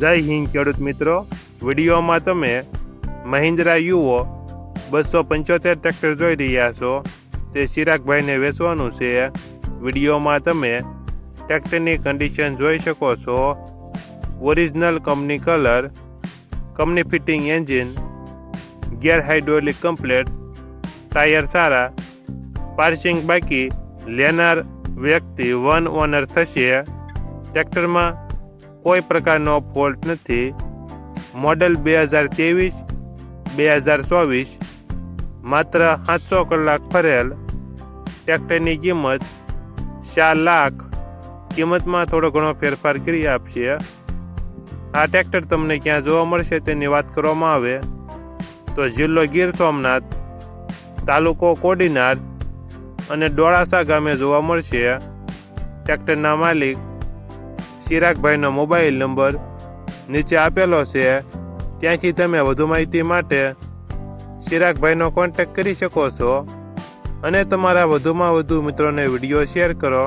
જય હિન્દ ખેડૂત મિત્રો, વિડીયોમાં તમે મહિન્દ્રા યુવો 275 ટ્રેક્ટર જોઈ રહ્યા છો. તે ચિરાગભાઈને વેચવાનું છે. વિડીયોમાં તમે ટ્રેક્ટરની કન્ડિશન જોઈ શકો છો. Original company colour, company fitting engine, gear hydraulic complete, tyre સારા, પાર્સિંગ બાકી, લેનાર વ્યક્તિ વન ઓનર થશે. ટ્રેક્ટરમાં કોઈ પ્રકારનો ફોલ્ટ નથી. મોડલ 2023-2024, માત્ર 700 કલાક ફરેલ. ટ્રેક્ટરની કિંમત 4 લાખ. કિંમતમાં થોડો ઘણો ફેરફાર કરી આપશે. આ ટ્રેક્ટર તમને ક્યાં જોવા મળશે તેની વાત કરવામાં આવે તો જિલ્લો ગીર સોમનાથ, તાલુકો કોડીનાર અને ડોળાસા ગામે જોવા મળશે. ટ્રેક્ટરના માલિક ચિરાગભાઈનો મોબાઈલ નંબર નીચે આપેલો છે. ત્યાંથી તમે વધુ માહિતી માટે ચિરાગભાઈનો કોન્ટેક્ટ કરી શકો છો અને તમારા વધુમાં વધુ મિત્રોને વિડીયો શેર કરો.